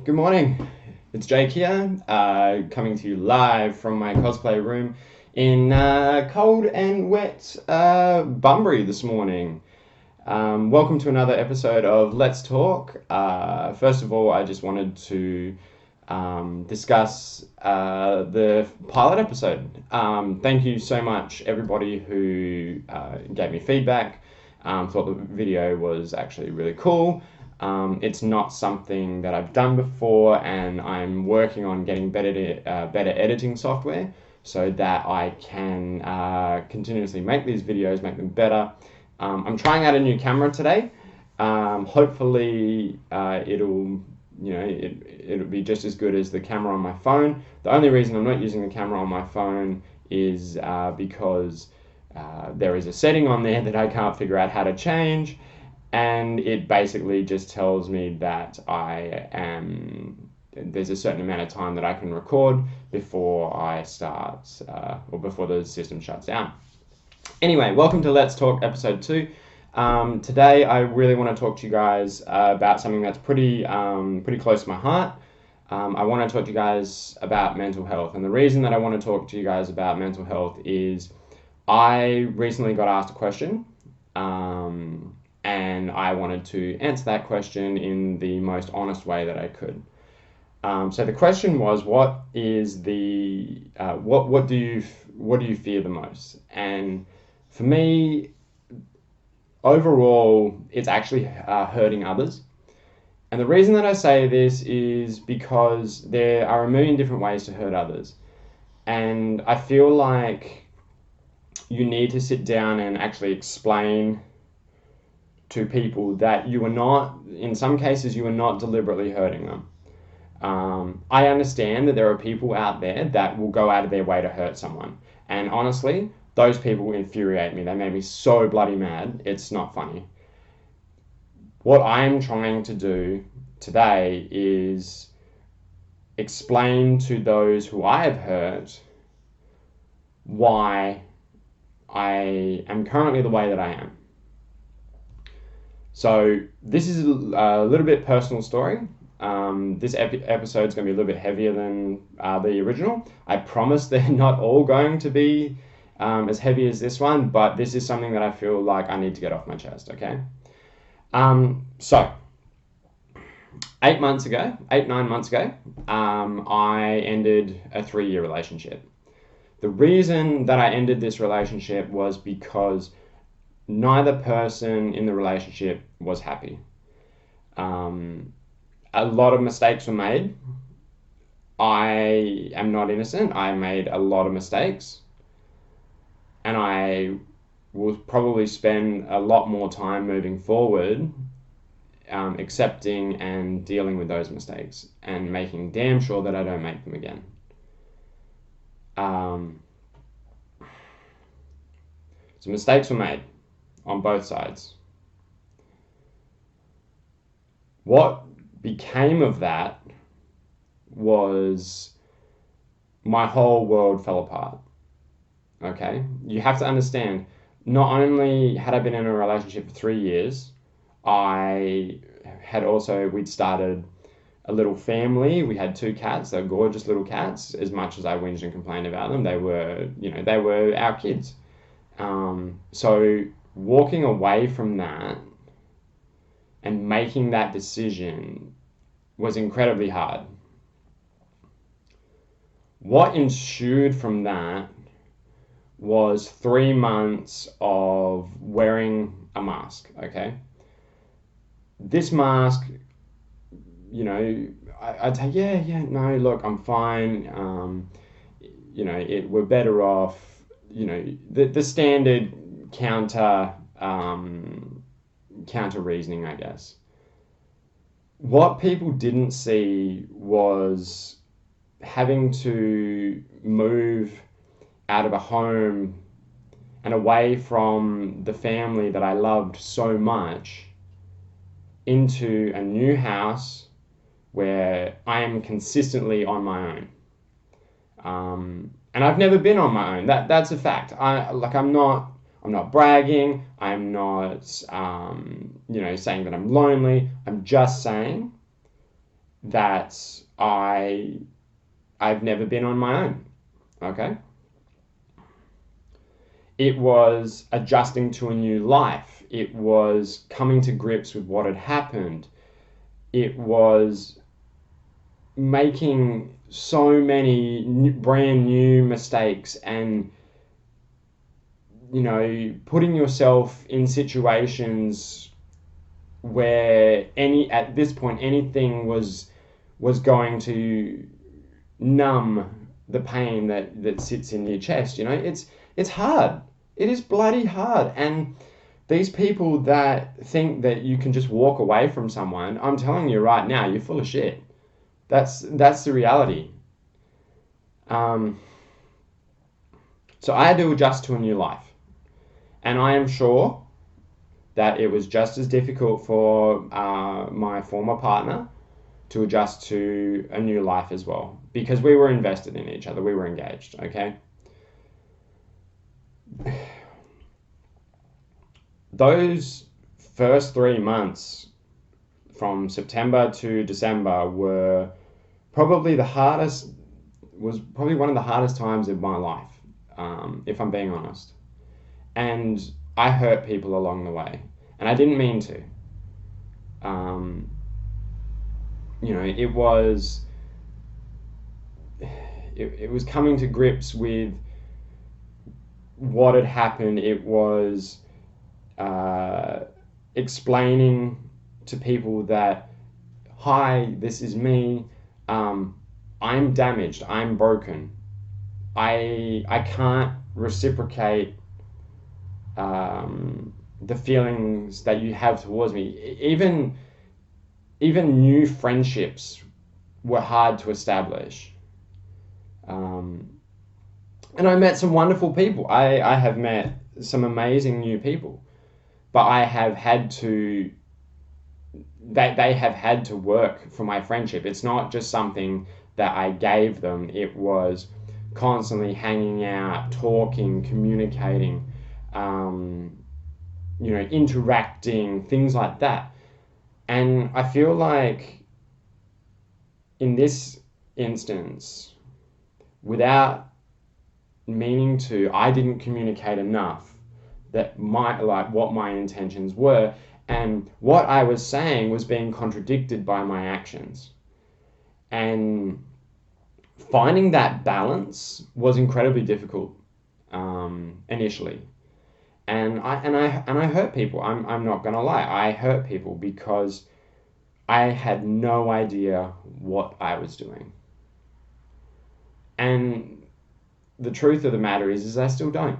Good morning. It's Jake here, coming to you live from my cosplay room in cold and wet Bunbury this morning. Welcome to another episode of Let's Talk. First of all, I just wanted to discuss the pilot episode. Thank you so much, everybody who gave me feedback. Thought the video was actually really cool. It's not something that I've done before, and I'm working on getting better editing software so that I can continuously make these videos, make them better. I'm trying out a new camera today. Hopefully, it'll be just as good as the camera on my phone. The only reason I'm not using the camera on my phone is because there is a setting on there that I can't figure out how to change. And it basically just tells me that there's a certain amount of time that I can record before I start, or before the system shuts down. Anyway, welcome to Let's Talk episode 2. Today I really want to talk to you guys about something that's pretty close to my heart. I want to talk to you guys about mental health. And the reason that I want to talk to you guys about mental health is I recently got asked a question. And I wanted to answer that question in the most honest way that I could. So the question was, what do you fear the most? And for me, overall, it's actually hurting others. And the reason that I say this is because there are a million different ways to hurt others. And I feel like you need to sit down and actually explain to people that you are not, in some cases, you are not deliberately hurting them. I understand that there are people out there that will go out of their way to hurt someone. And honestly, those people infuriate me. They make me so bloody mad. It's not funny. What I'm trying to do today is explain to those who I have hurt why I am currently the way that I am. So this is a little bit personal story. This episode is going to be a little bit heavier than the original. I promise they're not all going to be as heavy as this one, but this is something that I feel like I need to get off my chest, okay? So 9 months ago, I ended a 3-year relationship. The reason that I ended this relationship was because neither person in the relationship was happy. A lot of mistakes were made. I am not innocent. I made a lot of mistakes. And I will probably spend a lot more time moving forward accepting and dealing with those mistakes and making damn sure that I don't make them again. So mistakes were made on both sides. What became of that was my whole world fell apart. Okay? You have to understand, not only had I been in a relationship for 3 years, we'd started a little family. We had 2 cats. They were gorgeous little cats. As much as I whinged and complained about them, they were our kids. So walking away from that and making that decision was incredibly hard. What ensued from that was 3 months of wearing a mask, okay? This mask, I'd say, no, look, I'm fine. We're better off, the standard counter reasoning, I guess. What people didn't see was having to move out of a home and away from the family that I loved so much into a new house where I am consistently on my own. And I've never been on my own. That's a fact. I'm not bragging. I'm not, saying that I'm lonely. I'm just saying that I've never been on my own. Okay? It was adjusting to a new life. It was coming to grips with what had happened. It was making so many brand new mistakes and, putting yourself in situations where at this point anything was going to numb the pain that sits in your chest. It's hard. It is bloody hard. And these people that think that you can just walk away from someone, I'm telling you right now, you're full of shit. That's the reality. So I had to adjust to a new life. And I am sure that it was just as difficult for my former partner to adjust to a new life as well, because we were invested in each other. We were engaged, okay? Those first 3 months from September to December was probably one of the hardest times of my life, if I'm being honest. And I hurt people along the way, and I didn't mean to. It was coming to grips with what had happened. It was explaining to people that, hi, this is me. I'm damaged. I'm broken. I can't reciprocate the feelings that you have towards me. Even new friendships were hard to establish. And I met some wonderful people. I have met some amazing new people, but they have had to work for my friendship. It's not just something that I gave them. It was constantly hanging out, talking, communicating, interacting, things like that. And I feel like in this instance, without meaning to, I didn't communicate enough that what my intentions were, and what I was saying was being contradicted by my actions. And finding that balance was incredibly difficult initially. And I hurt people. I'm not gonna lie. I hurt people because I had no idea what I was doing. And the truth of the matter is I still don't.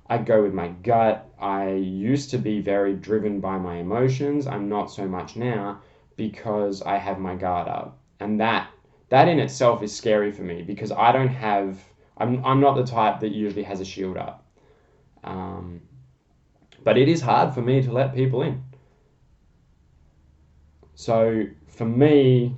I go with my gut. I used to be very driven by my emotions. I'm not so much now because I have my guard up. And that in itself is scary for me because I'm not the type that usually has a shield up. But it is hard for me to let people in. So for me,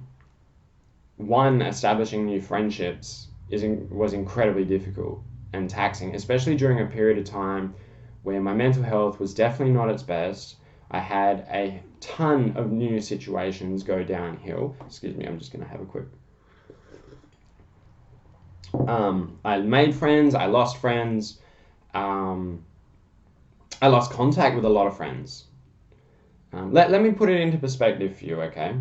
establishing new friendships was incredibly difficult and taxing, especially during a period of time where my mental health was definitely not its best. I had a ton of new situations go downhill. Excuse me, I'm just going to have a quick... I made friends, I lost friends, I lost contact with a lot of friends. Let me put it into perspective for you, okay?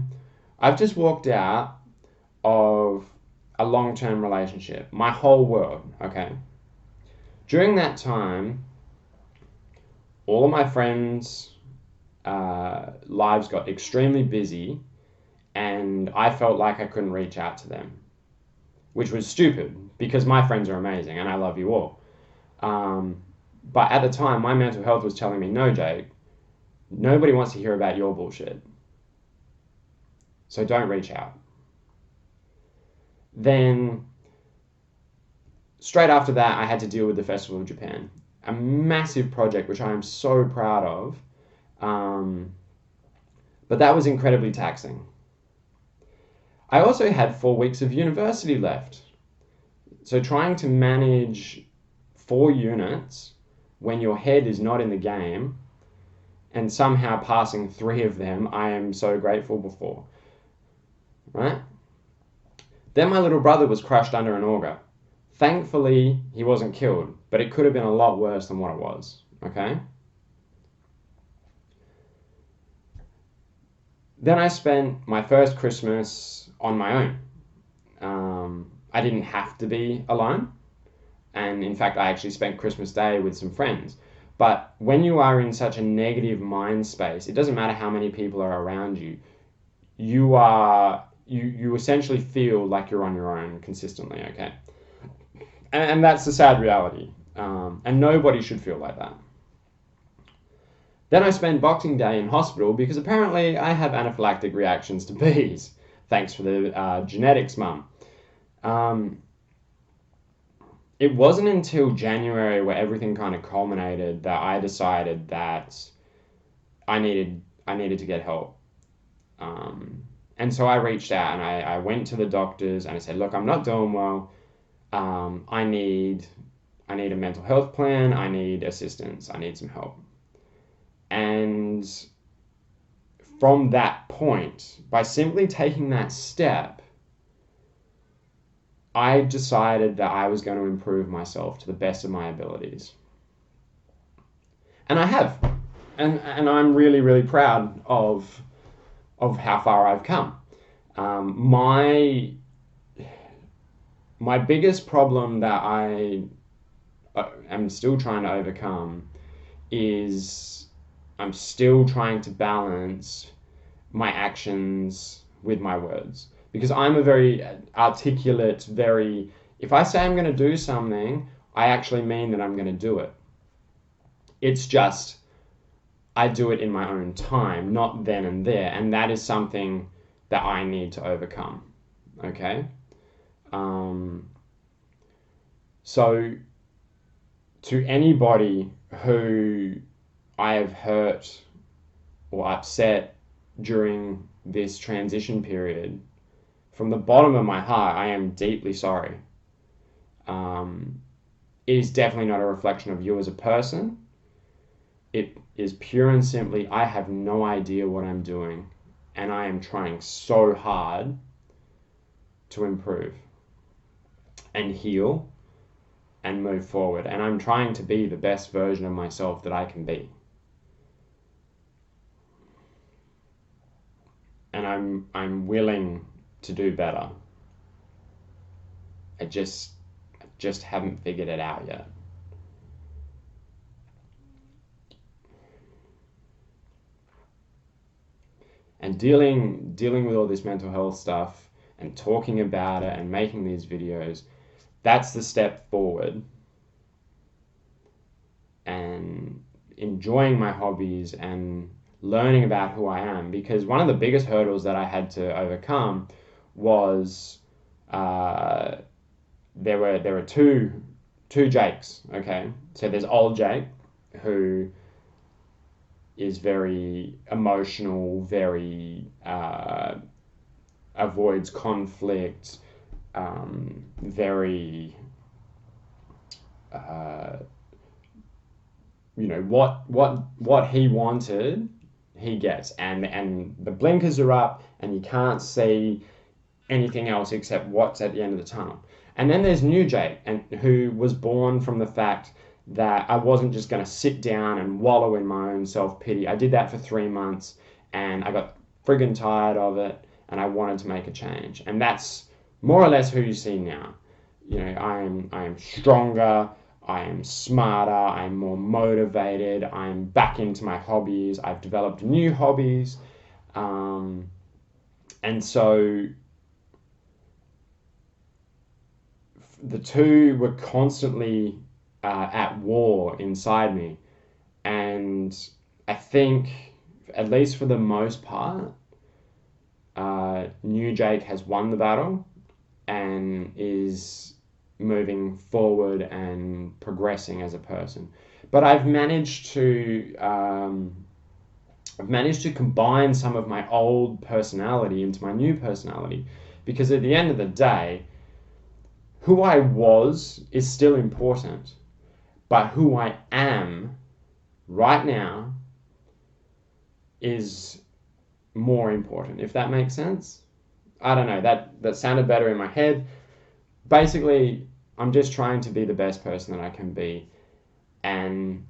I've just walked out of a long-term relationship, my whole world, okay? During that time, all of my friends' lives got extremely busy, and I felt like I couldn't reach out to them, which was stupid because my friends are amazing and I love you all. But at the time, my mental health was telling me, no, Jake, nobody wants to hear about your bullshit. So don't reach out. Then, straight after that, I had to deal with the Festival of Japan, a massive project which I am so proud of. But that was incredibly taxing. I also had 4 weeks of university left. So trying to manage 4 units when your head is not in the game and somehow passing 3 of them I am so grateful for, right? Then my little brother was crushed under an auger. Thankfully, he wasn't killed, but it could have been a lot worse than what it was, okay? Then I spent my first Christmas on my own. I didn't have to be alone. And in fact, I actually spent Christmas Day with some friends. But when you are in such a negative mind space, it doesn't matter how many people are around you. You essentially feel like you're on your own consistently, okay? And that's the sad reality. And nobody should feel like that. Then I spent Boxing Day in hospital because apparently I have anaphylactic reactions to bees. Thanks for the genetics, Mum. It wasn't until January where everything kind of culminated that I decided that I needed to get help. And so I reached out and I went to the doctors and I said, look, I'm not doing well. I need a mental health plan. I need assistance. I need some help. And from that point, by simply taking that step, I decided that I was going to improve myself to the best of my abilities. And I have. And I'm really, really proud of how far I've come. My biggest problem that I am still trying to overcome is I'm still trying to balance my actions with my words. Because I'm a very articulate, if I say I'm going to do something, I actually mean that I'm going to do it. It's just, I do it in my own time, not then and there. And that is something that I need to overcome. Okay? So, to anybody who I have hurt or upset during this transition period, from the bottom of my heart, I am deeply sorry. It is definitely not a reflection of you as a person. It is pure and simply, I have no idea what I'm doing, and I am trying so hard to improve and heal and move forward. And I'm trying to be the best version of myself that I can be. And I'm willing to do better. I just haven't figured it out yet. And dealing with all this mental health stuff and talking about it and making these videos, that's the step forward. And enjoying my hobbies and learning about who I am, because one of the biggest hurdles that I had to overcome was there were two Jakes. Okay, so there's old Jake, who is very emotional, very avoids conflict, very what he wanted, he gets, and the blinkers are up and you can't see anything else except what's at the end of the tunnel. And then there's new Jake, who was born from the fact that I wasn't just going to sit down and wallow in my own self-pity. I did that for 3 months and I got friggin' tired of it and I wanted to make a change. And that's more or less who you see now. You know, I am stronger, I am smarter, I'm more motivated, I'm back into my hobbies, I've developed new hobbies. And so the two were constantly at war inside me. And I think, at least for the most part, new Jake has won the battle and is moving forward and progressing as a person. But I've managed to combine some of my old personality into my new personality, because at the end of the day, who I was is still important, but who I am right now is more important, if that makes sense. I don't know, that sounded better in my head. Basically, I'm just trying to be the best person that I can be. And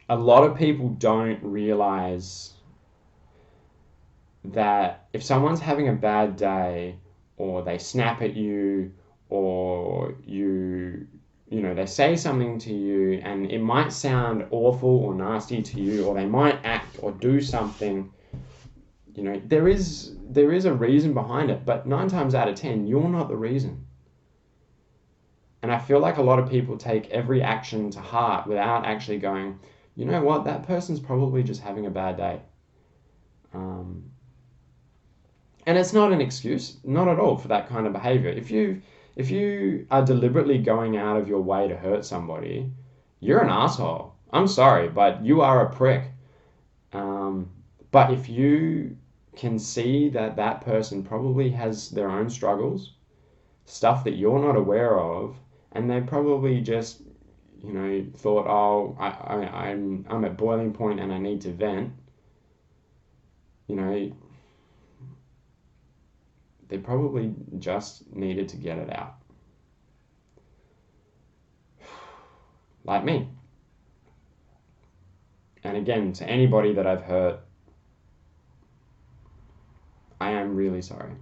a lot of people don't realize that if someone's having a bad day, or they snap at you, or they say something to you, and it might sound awful or nasty to you, or they might act or do something, there is a reason behind it, but 9 times out of 10, you're not the reason. And I feel like a lot of people take every action to heart without actually going, you know what, that person's probably just having a bad day. And it's not an excuse, not at all, for that kind of behavior. If you are deliberately going out of your way to hurt somebody, you're an asshole. I'm sorry, but you are a prick. But if you can see that that person probably has their own struggles, stuff that you're not aware of, and they probably just, thought, oh, I'm at boiling point and I need to vent, they probably just needed to get it out. Like me. And again, to anybody that I've hurt, I am really sorry.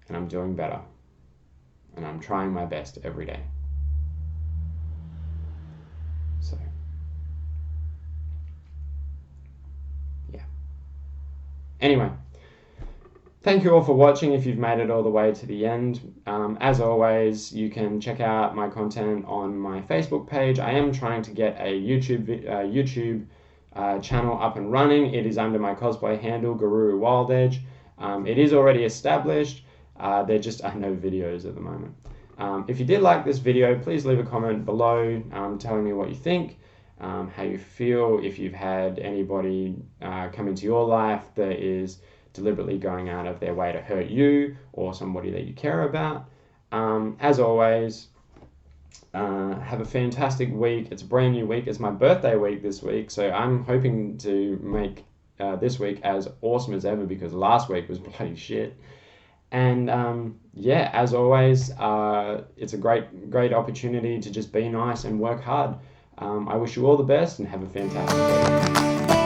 And I'm doing better. And I'm trying my best every day. So, yeah. Anyway. Thank you all for watching if you've made it all the way to the end. As always, you can check out my content on my Facebook page. I am trying to get a YouTube channel up and running. It is under my cosplay handle, Guru Wild Edge. It is already established. There just are no videos at the moment. If you did like this video, please leave a comment below telling me what you think, how you feel, if you've had anybody come into your life that is deliberately going out of their way to hurt you or somebody that you care about. As always, have a fantastic week. It's a brand new week. It's my birthday week this week, so I'm hoping to make this week as awesome as ever, because last week was bloody shit. And yeah, as always, it's a great opportunity to just be nice and work hard. I wish you all the best and have a fantastic day.